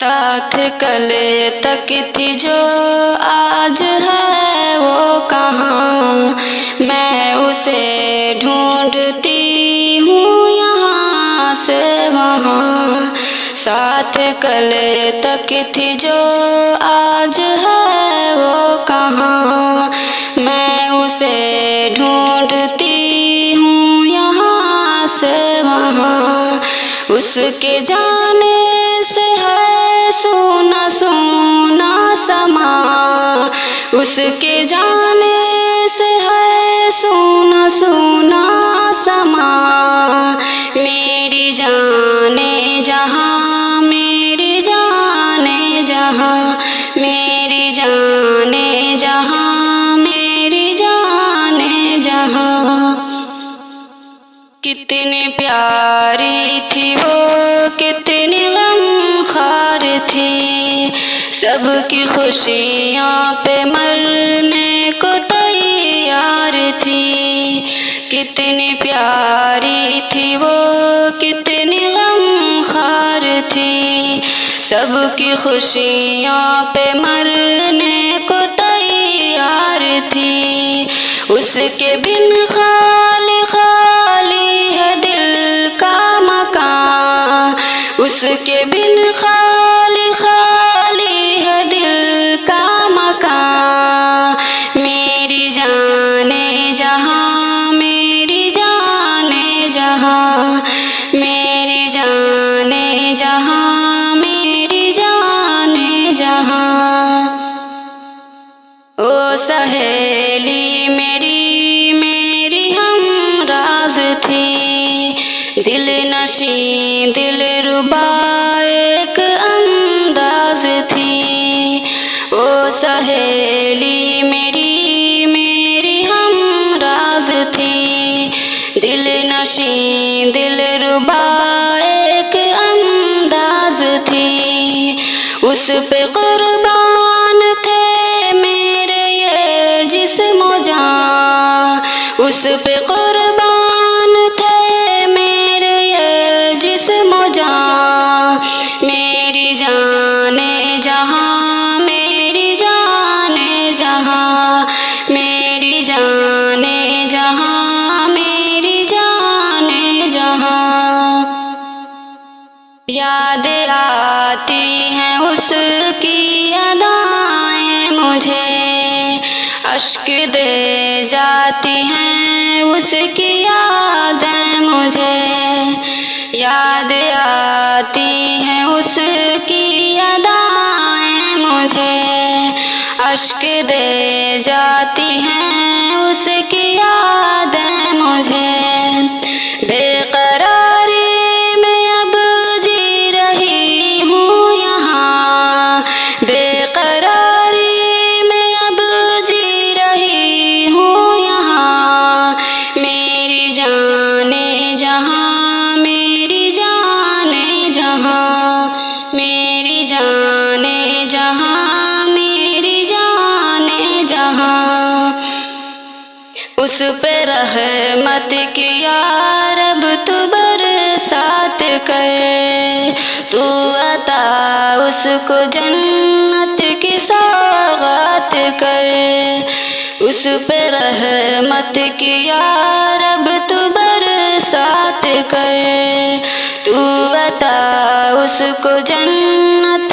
ساتھ کل تک تھی جو آج ہے وہ کہاں، میں اسے ڈھونڈتی ہوں یہاں سے وہاں۔ ساتھ کل تک تھی جو آج ہے وہ کہاں، میں اسے ڈھونڈتی ہوں یہاں سے وہاں۔ اس کے جانے سے ہے سونا سونا سما، اس کے جانے سے ہے سونا سونا سما۔ میری جانے جہاں، میری جانے جہاں، میری جانے جہاں، میری جانے جہاں۔ کتنی پیاری تھی وہ، کتنی غمخوار تھی، سب کی خوشیاں پہ مرنے کو تیار تھی۔ کتنی پیاری تھی وہ، کتنی غمخوار تھی، سب کی خوشیاں پہ مرنے کو تیار تھی۔ اس کے بن خالی خالی ہے دل کا مکان، اس کے بن خالی خالی ہے دل کا مکان۔ میری جانے جہاں، میری جانے جہاں، میری جانے جہاں، میری جانے جہاں۔ او سہیلی میری، میری ہمراز تھی، دل نشیں دل ربا ایک انداز تھی۔ او سہیلی میری، میری ہمراز تھی، دل نشیں دل ربا ایک انداز تھی۔ اس پہ قربان تھے میرے یہ جسم و جان، اس پہ قربان تھے میرے یہ جسم و جان۔ میری جانے جہاں، میری جانے جہاں، میری جانے جہاں، میری جانے جہاں۔ یاد آتی ہیں اس کی ادائیں مجھے، اشک دے جاتی ہیں اس کی یادیں مجھے۔ یاد آتی ہیں اس کی ادائیں مجھے، اشک دے جاتی ہیں اس کی یادیں مجھے۔ بے قراری میں اب جی رہی ہوں یہاں، بے قراری میں اب جی رہی ہوں یہاں۔ میری جانے جہاں، میری جانے جہاں، میری جانے جہاں، میری جانے جہاں۔ اس پہ رحمت کی یا رب تو برسات کر، تو عطا اس کو جنت کی سوغات کر۔ اس پہ رحمت کی یا رب تو برسات کر، تو عطا اس کو جنت